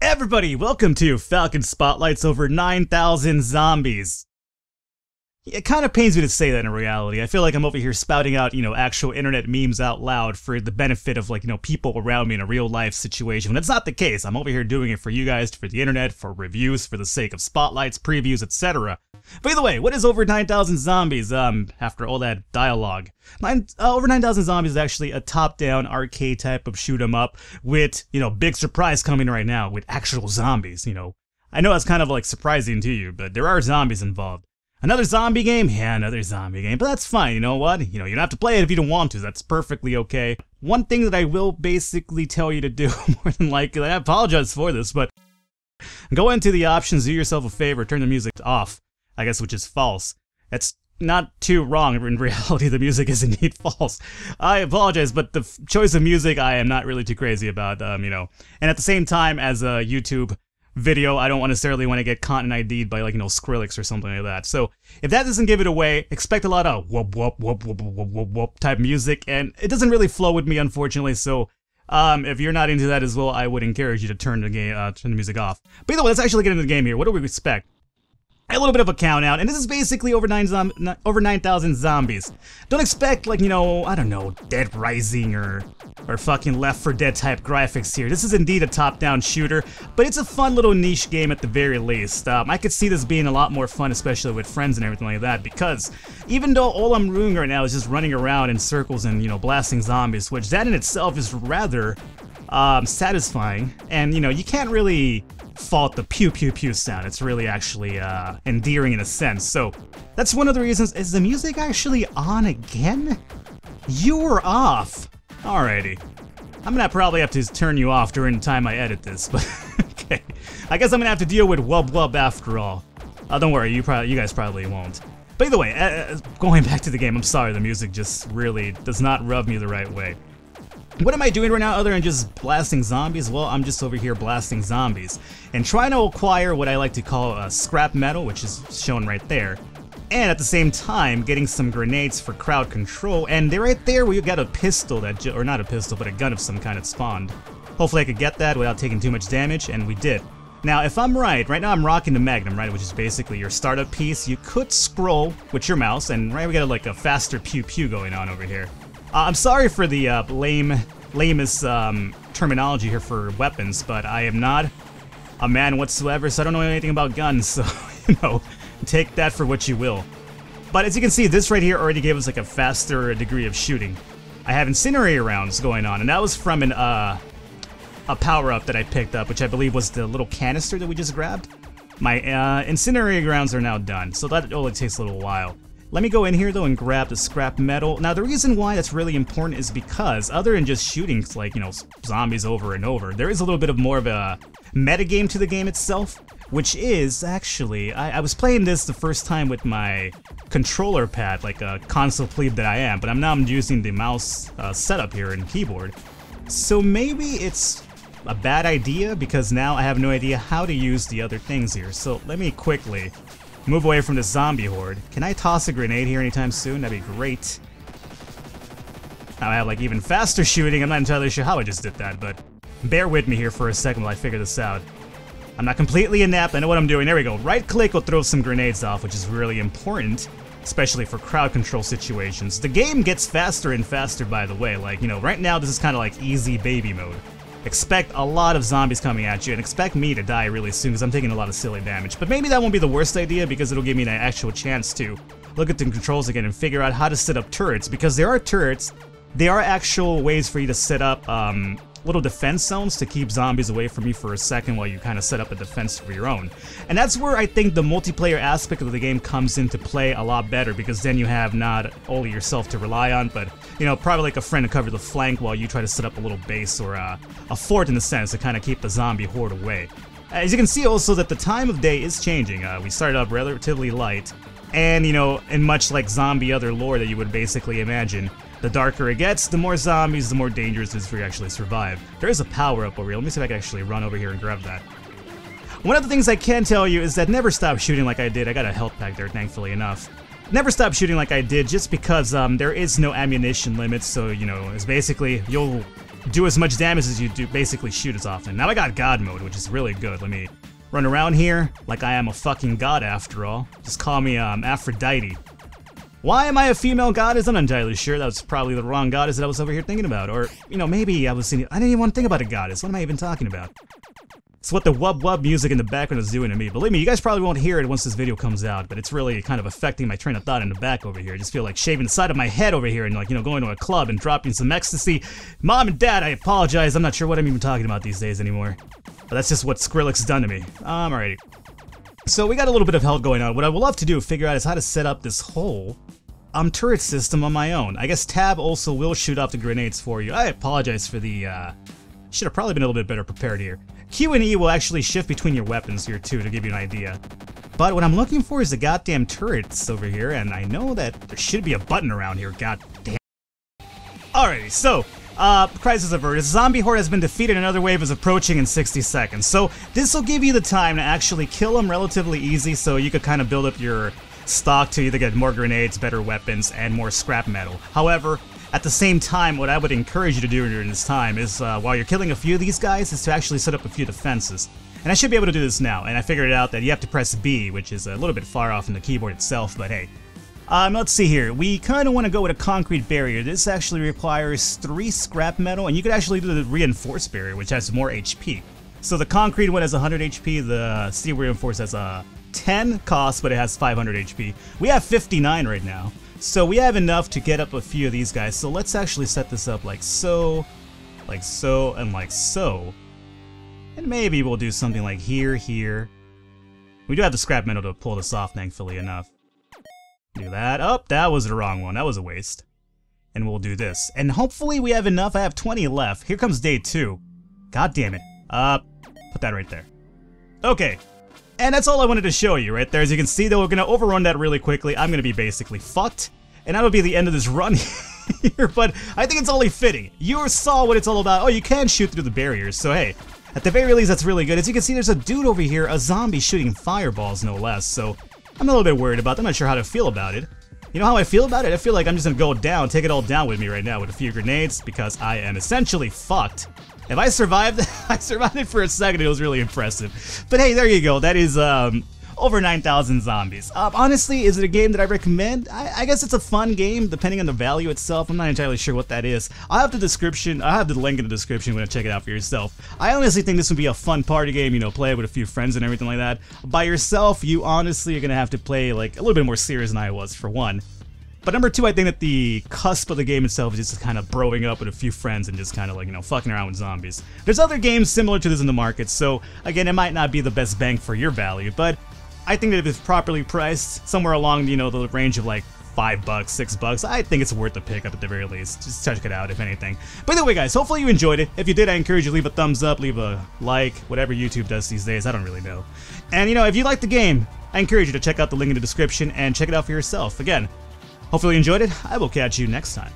Everybody, welcome to Falcon Spotlight's over 9,000 zombies. It kind of pains me to say that in reality. I feel like I'm over here spouting out, actual internet memes out loud for the benefit of, people around me in a real life situation. When that's not the case. I'm over here doing it for you guys, for the internet, for reviews, for the sake of spotlights, previews, etc. By the way, what is over 9,000 zombies, after all that dialogue? Over 9,000 zombies is actually a top-down arcade type of shoot-'em-up with, big surprise coming right now with actual zombies, I know that's kind of surprising to you, but there are zombies involved. Another zombie game? Yeah, another zombie game, but that's fine, you know what? You don't have to play it if you don't want to, that's perfectly okay. One thing that I will basically tell you to do, more than likely, I apologize for this, but go into the options, do yourself a favor, turn the music off, I guess, which is false. That's not too wrong. In reality, the music is indeed false. I apologize, but the choice of music I am not really too crazy about, And at the same time, as a YouTube video, I don't necessarily want to get content ID'd by, Skrillex or something like that. So, if that doesn't give it away, expect a lot of whoop, whoop, whoop, whoop, whoop, whoop, whoop type music, and it doesn't really flow with me, unfortunately, so if you're not into that as well, I would encourage you to turn the music off. But either way, let's actually get into the game here. What do we expect? A little bit of a countdown, and this is basically over 9,000 zombies. Don't expect, I don't know, Dead Rising or fucking Left 4 Dead type graphics here. This is indeed a top-down shooter, but it's a fun little niche game at the very least. I could see this being a lot more fun, especially with friends and everything like that, because even though all I'm doing right now is just running around in circles and, blasting zombies, which that in itself is rather satisfying, and, you can't really fault the pew pew pew sound. It's really actually endearing in a sense. So that's one of the reasons. Is the music actually on again? You were off. Alrighty. I'm gonna probably have to turn you off during the time I edit this, but okay. I guess I'm gonna have to deal with wub wub after all. Don't worry, you guys probably won't. But either way, going back to the game, I'm sorry, the music just really does not rub me the right way. What am I doing right now other than just blasting zombies? Well, I'm just over here blasting zombies and trying to acquire what I like to call scrap metal, which is shown right there, and at the same time getting some grenades for crowd control. And right there we got a pistol or not a pistol, but a gun of some kind that spawned. Hopefully I could get that without taking too much damage, and we did. Now, if I'm right now I'm rocking the Magnum, right, which is basically your startup piece. You could scroll with your mouse, and right we got a faster pew pew going on over here. I'm sorry for the lamest terminology here for weapons, but I am not a man whatsoever, so I don't know anything about guns, so, take that for what you will. But as you can see, this right here already gave us a faster degree of shooting. I have incinerator rounds going on, and that was from a power-up that I picked up, which I believe was the little canister that we just grabbed. My incinerator rounds are now done, so that only takes a little while. Let me go in here though and grab the scrap metal. Now the reason why that's really important is because other than just shooting zombies over and over, there is a little bit of more of a metagame to the game itself, which is actually, I was playing this the first time with my controller pad, like a console plebe that I am, but I'm using the mouse setup here and keyboard. So maybe it's a bad idea because now I have no idea how to use the other things here. So let me quickly move away from the zombie horde. Can I toss a grenade here anytime soon? That'd be great. Now I have even faster shooting. I'm not entirely sure how I just did that, but bear with me here for a second while I figure this out. I'm not completely inept. I know what I'm doing. There we go. Right click will throw some grenades off, which is really important, especially for crowd control situations. The game gets faster and faster, by the way. Right now this is kind of easy baby mode. Expect a lot of zombies coming at you, and expect me to die really soon because I'm taking a lot of silly damage. But maybe that won't be the worst idea because it'll give me an actual chance to look at the controls again and figure out how to set up turrets. Because there are turrets, there are actual ways for you to set up little defense zones to keep zombies away from you for a second while you kind of set up a defense for your own. And that's where I think the multiplayer aspect of the game comes into play a lot better, because then you have not only yourself to rely on, but, probably a friend to cover the flank while you try to set up a little base or a fort in a sense to kind of keep the zombie horde away. As you can see also that the time of day is changing. We started up relatively light, and, in much like zombie other lore that you would basically imagine, the darker it gets, the more zombies, the more dangerous it is for you to actually survive. There is a power-up over here. Let me see if I can actually run over here and grab that. One of the things I can tell you is that never stop shooting like I did. I got a health pack there, thankfully enough. Never stop shooting like I did just because there is no ammunition limit, so, it's basically, you'll do as much damage as you do, basically shoot as often. Now I got God mode, which is really good. Let me run around here like I am a fucking god after all. Just call me Aphrodite. Why am I a female goddess? I'm not entirely sure. That was probably the wrong goddess that I was over here thinking about. Or, you know, maybe I was thinking, I didn't even want to think about a goddess. What am I even talking about? It's what the wub wub music in the background is doing to me. Believe me, you guys probably won't hear it once this video comes out, but it's really kind of affecting my train of thought in the back over here. I just feel like shaving the side of my head over here and, like, you know, going to a club and dropping some ecstasy. Mom and Dad, I apologize. I'm not sure what I'm even talking about these days anymore. But that's just what Skrillex's done to me. Alrighty. So we got a little bit of hell going on. What I would love to do, figure out, is how to set up this whole turret system on my own. I guess Tab also will shoot off the grenades for you. I apologize for the, should have probably been a little bit better prepared here. Q and E will actually shift between your weapons here too, to give you an idea. But what I'm looking for is the goddamn turrets over here, and I know that there should be a button around here, goddamn. Alrighty, so, crisis averted. Zombie horde has been defeated, another wave is approaching in 60 seconds. So, this will give you the time to actually kill them relatively easy, so you could kind of build up your stock to either get more grenades, better weapons, and more scrap metal. However, at the same time, what I would encourage you to do during this time is, while you're killing a few of these guys, is to actually set up a few defenses. And I should be able to do this now, and I figured out that you have to press B, which is a little bit far off in the keyboard itself, but hey. Let's see here. We kind of want to go with a concrete barrier. This actually requires 3 scrap metal, and you could actually do the reinforced barrier, which has more HP. So the concrete one has 100 HP, the steel reinforced has a 10 cost, but it has 500 HP. We have 59 right now, so we have enough to get up a few of these guys. So let's actually set this up like so, and like so. And maybe we'll do something like here. We do have the scrap metal to pull this off, thankfully enough. Do that. Oh, that was the wrong one. That was a waste. And we'll do this. And hopefully we have enough. I have 20 left. Here comes day 2. God damn it. Put that right there. Okay. And that's all I wanted to show you right there. As you can see, though, we're going to overrun that really quickly. I'm going to be basically fucked. And that'll be the end of this run here. But I think it's only fitting. You saw what it's all about. Oh, you can shoot through the barriers. So, hey, at the very least, that's really good. As you can see, there's a dude over here, a zombie shooting fireballs, no less. So I'm a little bit worried about that. I'm not sure how to feel about it. You know how I feel about it? I feel like I'm just going to go down, take it all down with me right now with a few grenades because I am essentially fucked. If I survived, I survived it for a second. It was really impressive. But hey, there you go. That is over 9,000 zombies. Honestly, is it a game that I recommend? I guess it's a fun game, depending on the value itself. I'm not entirely sure what that is. I'll have the description. I'll have the link in the description when you check it out for yourself. I honestly think this would be a fun party game, you know, play it with a few friends and everything like that. By yourself, you honestly are going to have to play like a little bit more serious than I was, for one. But number 2, I think that the cusp of the game itself is just kind of broing up with a few friends and just kind of like, you know, fucking around with zombies. There's other games similar to this in the market, so again, it might not be the best bang for your value, but I think that if it's properly priced, somewhere along, you know, the range of like $5, $6, I think it's worth the pickup at the very least. Just check it out, if anything. But anyway, guys, hopefully you enjoyed it. If you did, I encourage you to leave a thumbs up, leave a like, whatever YouTube does these days, I don't really know. And, you know, if you like the game, I encourage you to check out the link in the description and check it out for yourself. Again, hopefully you enjoyed it. I will catch you next time.